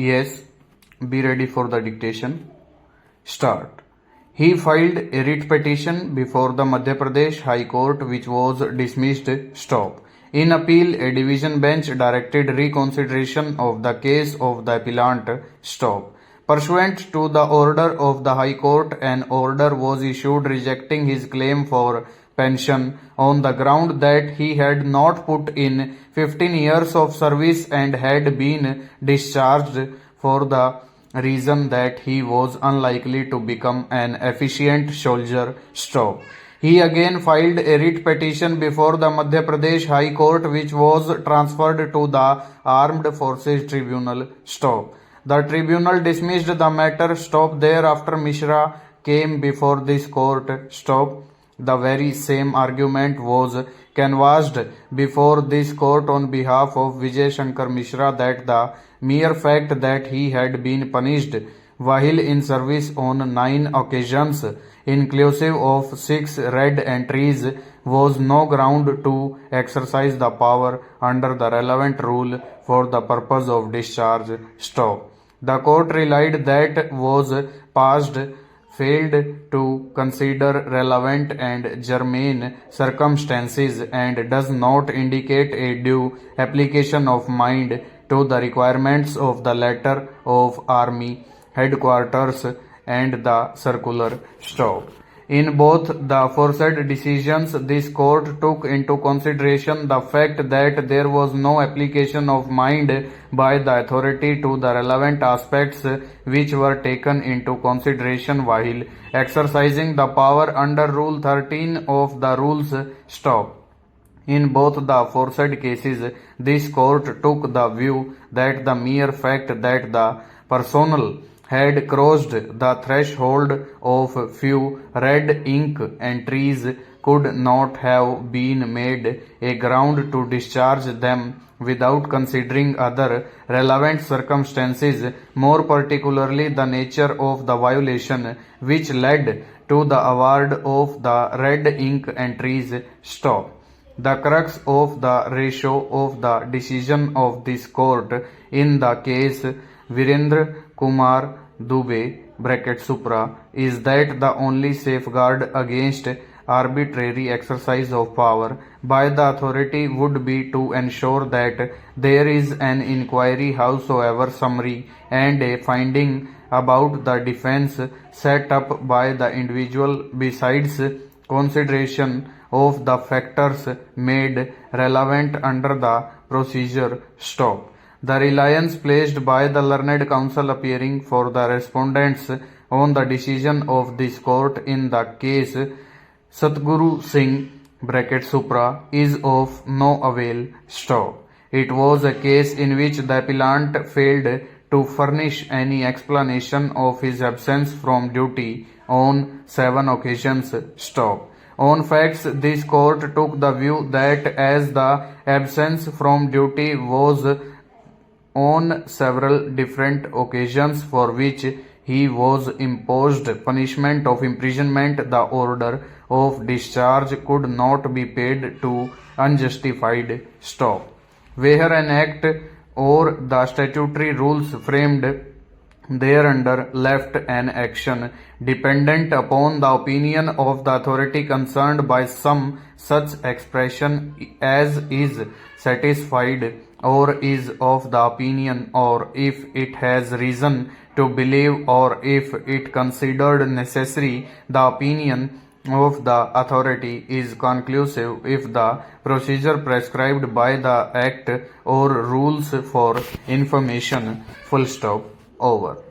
Yes, be ready for the dictation. Start. He filed a writ petition before the Madhya Pradesh High Court which was dismissed. Stop. In appeal, a division bench directed reconsideration of the case of the appellant. Stop. Pursuant to the order of the High Court, an order was issued rejecting his claim for pension on the ground that he had not put in 15 years of service and had been discharged for the reason that he was unlikely to become an efficient soldier. Stop. He again filed a writ petition before the Madhya Pradesh High Court which was transferred to the Armed Forces Tribunal. Stop. The tribunal dismissed the matter. Stop. Thereafter Mishra came before this court. Stop. The very same argument was canvassed before this court on behalf of Vijay Shankar Mishra that the mere fact that he had been punished while in service on 9 occasions, inclusive of 6 red entries, was no ground to exercise the power under the relevant rule for the purpose of discharge. Stop. The court relied that was passed failed to consider relevant and germane circumstances and does not indicate a due application of mind to the requirements of the letter of Army Headquarters and the circular. Stop. In both the aforesaid decisions, this court took into consideration the fact that there was no application of mind by the authority to the relevant aspects which were taken into consideration while exercising the power under Rule 13 of the rules. Stop. In both the aforesaid cases, this court took the view that the mere fact that the personnel had crossed the threshold of few red ink entries could not have been made a ground to discharge them without considering other relevant circumstances, more particularly the nature of the violation which led to the award of the red ink entries. Stop. The crux of the ratio of the decision of this court in the case Virendra Kumar Dubey (Supra) is that the only safeguard against arbitrary exercise of power by the authority would be to ensure that there is an inquiry, howsoever summary, and a finding about the defense set up by the individual besides consideration of the factors made relevant under the procedure. Stop. The reliance placed by the learned counsel appearing for the respondents on the decision of this court in the case Satguru Singh (Supra) is of no avail. Stop. It was a case in which the appellant failed to furnish any explanation of his absence from duty on 7 occasions. Stop. On facts, this court took the view that as the absence from duty was on several different occasions for which he was imposed punishment of imprisonment, the order of discharge could not be paid to unjustified. Stop. Where an act or the statutory rules framed thereunder left an action dependent upon the opinion of the authority concerned by some such expression as is satisfied or is of the opinion, or if it has reason to believe, or if it considered necessary, the opinion of the authority is conclusive if the procedure prescribed by the act or rules for information. Full stop. Over.